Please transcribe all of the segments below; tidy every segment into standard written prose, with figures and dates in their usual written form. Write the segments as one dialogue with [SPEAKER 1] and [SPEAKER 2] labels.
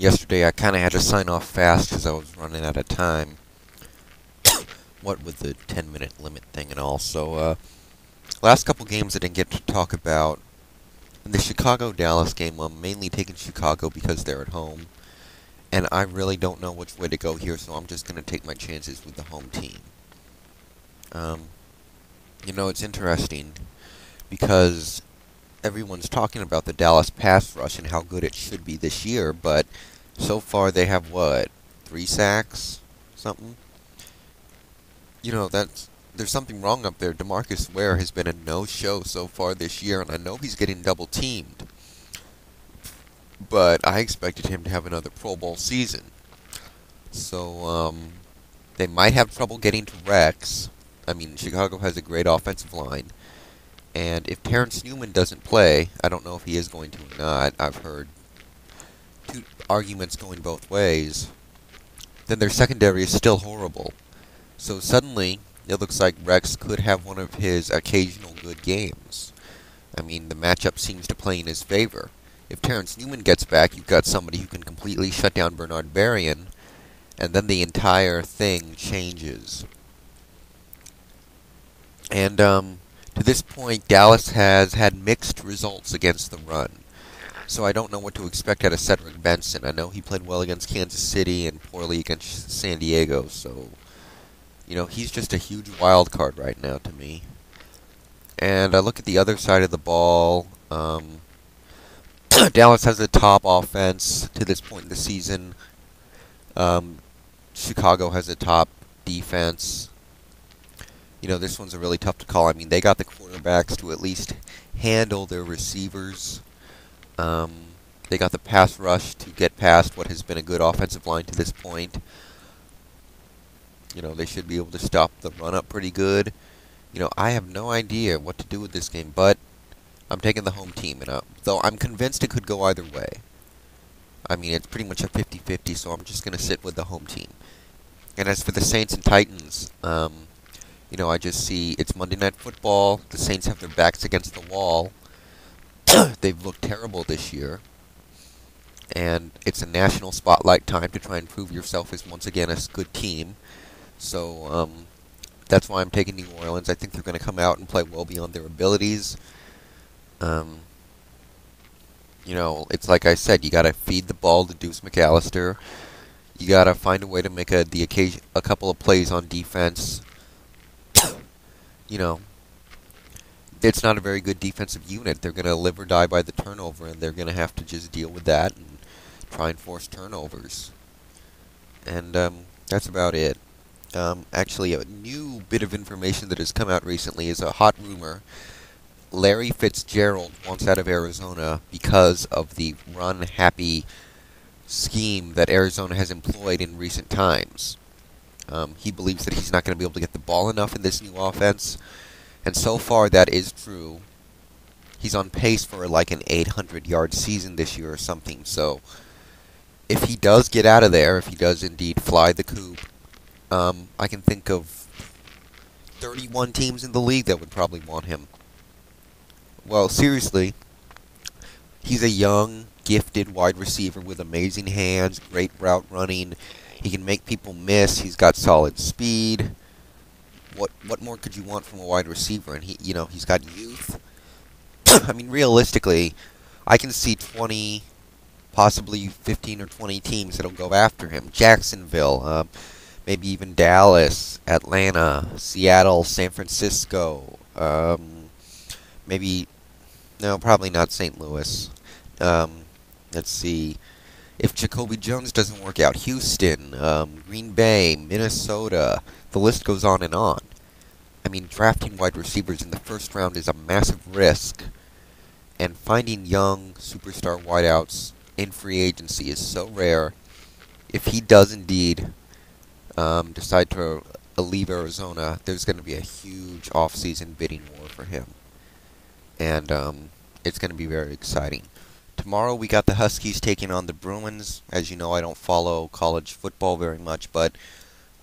[SPEAKER 1] Yesterday I kind of had to sign off fast because I was running out of time. What with the 10-minute limit thing and all. So, last couple games I didn't get to talk about. In the Chicago-Dallas game, I'm mainly taking Chicago because they're at home. And I really don't know which way to go here, so I'm just going to take my chances with the home team. Um, it's interesting because everyone's talking about the Dallas pass rush and how good it should be this year, but so far they have, what, 3 sacks? Something? There's something wrong up there. DeMarcus Ware has been a no-show so far this year, and I know he's getting double-teamed, but I expected him to have another Pro Bowl season. So, they might have trouble getting to Rex. I mean, Chicago has a great offensive line. And if Terrence Newman doesn't play, I don't know if he is going to or not. I've heard two arguments going both ways. Then their secondary is still horrible. So suddenly, it looks like Rex could have one of his occasional good games. I mean, the matchup seems to play in his favor. If Terrence Newman gets back, you've got somebody who can completely shut down Bernard Berrien, and then the entire thing changes. And, to this point, Dallas has had mixed results against the run. So I don't know what to expect out of Cedric Benson. I know he played well against Kansas City and poorly against San Diego, so, he's just a huge wild card right now to me. And I look at the other side of the ball. Dallas has a top offense to this point in the season. Chicago has a top defense. This one's a really tough to call. I mean, they got the quarterbacks to at least handle their receivers. They got the pass rush to get past what has been a good offensive line to this point. They should be able to stop the run-up pretty good. I have no idea what to do with this game, but I'm taking the home team. Though I'm convinced it could go either way. I mean, it's pretty much a 50-50, so I'm just going to sit with the home team. And as for the Saints and Titans, I just see it's Monday Night Football. The Saints have their backs against the wall. They've looked terrible this year. And it's a national spotlight time to try and prove yourself as, once again, a good team. So, that's why I'm taking New Orleans. I think they're going to come out and play well beyond their abilities. It's like I said, you got to feed the ball to Deuce McAllister. You got to find a way to make a couple of plays on defense. It's not a very good defensive unit. They're going to live or die by the turnover, and they're going to have to just deal with that and try and force turnovers. And that's about it. Actually, a new bit of information that has come out recently is a hot rumor. Larry Fitzgerald wants out of Arizona because of the run-happy scheme that Arizona has employed in recent times. He believes that he's not going to be able to get the ball enough in this new offense, and so far that is true. He's on pace for like an 800-yard season this year or something, so if he does get out of there, if he does indeed fly the coop, I can think of 31 teams in the league that would probably want him. Well, seriously, he's a young, gifted wide receiver with amazing hands, great route running. He can make people miss. He's got solid speed. What more could you want from a wide receiver? And he's got youth. I mean, realistically, I can see 20, possibly 15 or 20 teams that'll go after him. Jacksonville, maybe even Dallas, Atlanta, Seattle, San Francisco, probably not St. Louis. Let's see. If Jacoby Jones doesn't work out, Houston, Green Bay, Minnesota, the list goes on and on. I mean, drafting wide receivers in the first round is a massive risk, and finding young superstar wideouts in free agency is so rare. If he does indeed decide to leave Arizona, there's going to be a huge off-season bidding war for him, and it's going to be very exciting. Tomorrow we got the Huskies taking on the Bruins. As you know, I don't follow college football very much, but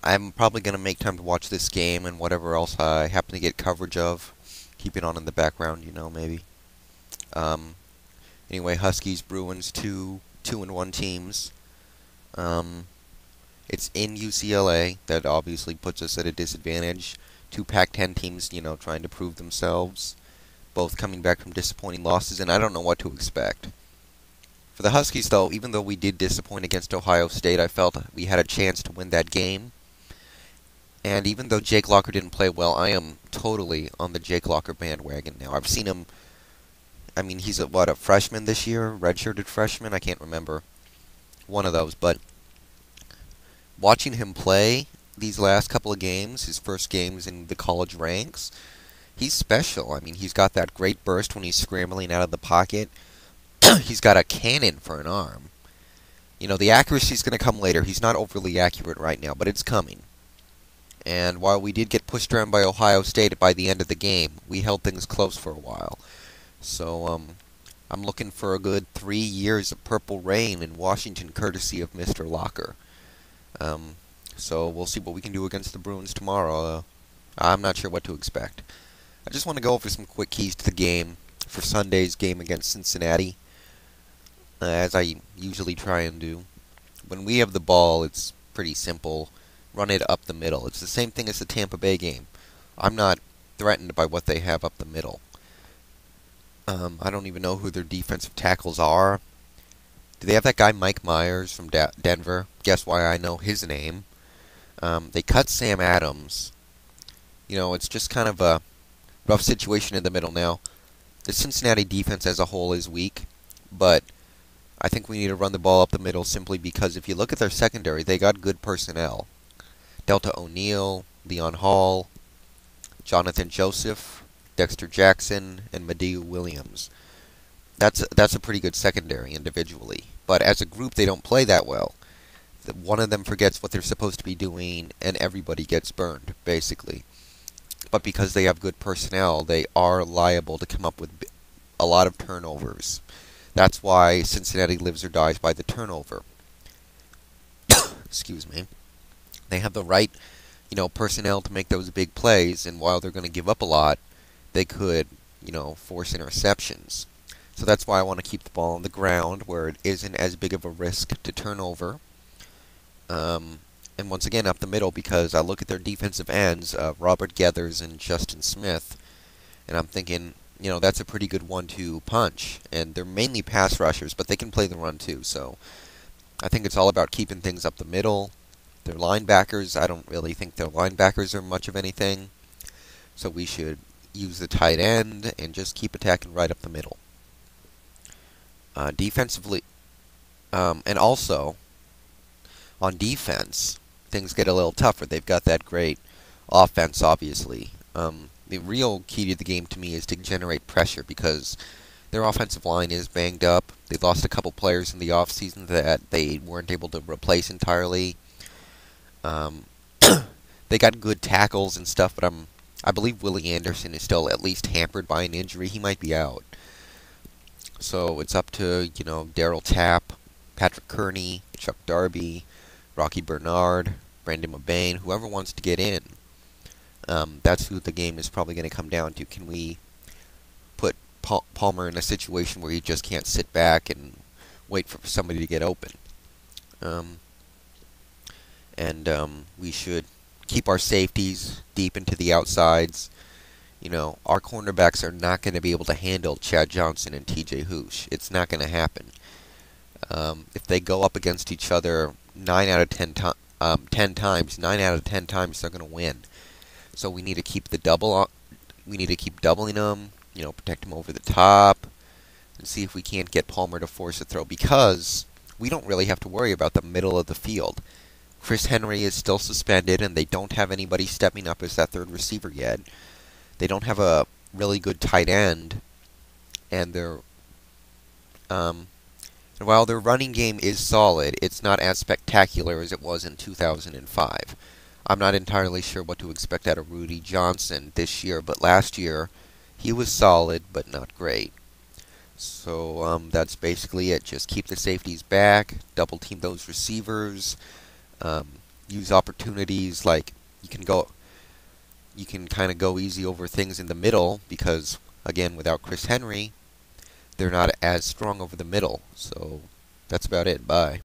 [SPEAKER 1] I'm probably going to make time to watch this game and whatever else I happen to get coverage of. Keep it on in the background, maybe. Anyway, Huskies, Bruins, 2-1 teams. Um, it's in UCLA. That obviously puts us at a disadvantage. Two Pac-10 teams, trying to prove themselves, both coming back from disappointing losses, and I don't know what to expect. For the Huskies, though, even though we did disappoint against Ohio State, I felt we had a chance to win that game. And even though Jake Locker didn't play well, I am totally on the Jake Locker bandwagon now. I've seen him. I mean, he's a freshman this year, redshirted freshman. I can't remember one of those, but watching him play these last couple of games, his first games in the college ranks, he's special. I mean, he's got that great burst when he's scrambling out of the pocket. He's got a cannon for an arm. The accuracy's going to come later. He's not overly accurate right now, but it's coming. And while we did get pushed around by Ohio State by the end of the game, we held things close for a while. So, I'm looking for a good 3 years of purple rain in Washington, courtesy of Mr. Locker. So we'll see what we can do against the Bruins tomorrow. I'm not sure what to expect. I just want to go over some quick keys to the game for Sunday's game against Cincinnati, as I usually try and do. When we have the ball, it's pretty simple. Run it up the middle. It's the same thing as the Tampa Bay game. I'm not threatened by what they have up the middle. I don't even know who their defensive tackles are. Do they have that guy Mike Myers from Denver? Guess why I know his name. They cut Sam Adams. It's just kind of a rough situation in the middle now. The Cincinnati defense as a whole is weak, but I think we need to run the ball up the middle simply because if you look at their secondary, they got good personnel. Delta O'Neal, Leon Hall, Jonathan Joseph, Dexter Jackson, and Madieu Williams. That's a pretty good secondary individually, but as a group they don't play that well. One of them forgets what they're supposed to be doing, and everybody gets burned, basically. But because they have good personnel, they are liable to come up with a lot of turnovers. That's why Cincinnati lives or dies by the turnover. Excuse me. They have the right, personnel to make those big plays, and while they're going to give up a lot, they could, force interceptions. So that's why I want to keep the ball on the ground where it isn't as big of a risk to turn over. And once again, up the middle, because I look at their defensive ends, Robert Geathers and Justin Smith, and I'm thinking, that's a pretty good 1-2 punch. And they're mainly pass rushers, but they can play the run too. So I think it's all about keeping things up the middle. Their linebackers, I don't really think their linebackers are much of anything. So we should use the tight end and just keep attacking right up the middle. Defensively, and also on defense, things get a little tougher. They've got that great offense, obviously. The real key to the game to me is to generate pressure because their offensive line is banged up. They lost a couple players in the offseason that they weren't able to replace entirely. They got good tackles and stuff, but I believe Willie Anderson is still at least hampered by an injury. He might be out. So it's up to, Darryl Tapp, Patrick Kearney, Chuck Darby, Rocky Bernard, Brandon Mabane, whoever wants to get in. That's who the game is probably going to come down to. Can we put Palmer in a situation where he just can't sit back and wait for somebody to get open? We should keep our safeties deep into the outsides. Our cornerbacks are not going to be able to handle Chad Johnson and TJ Hoosh. It's not going to happen. If they go up against each other 10 times, 9 out of 10 times they're going to win. So we need to keep we need to keep doubling them, protect them over the top, and see if we can't get Palmer to force a throw, because we don't really have to worry about the middle of the field. Chris Henry is still suspended, and they don't have anybody stepping up as that third receiver yet. They don't have a really good tight end, and while their running game is solid, it's not as spectacular as it was in 2005. I'm not entirely sure what to expect out of Rudy Johnson this year, but last year he was solid but not great. So that's basically it. Just keep the safeties back, double team those receivers, use opportunities like you can kind of go easy over things in the middle because, again, without Chris Henry, they're not as strong over the middle. So that's about it. Bye.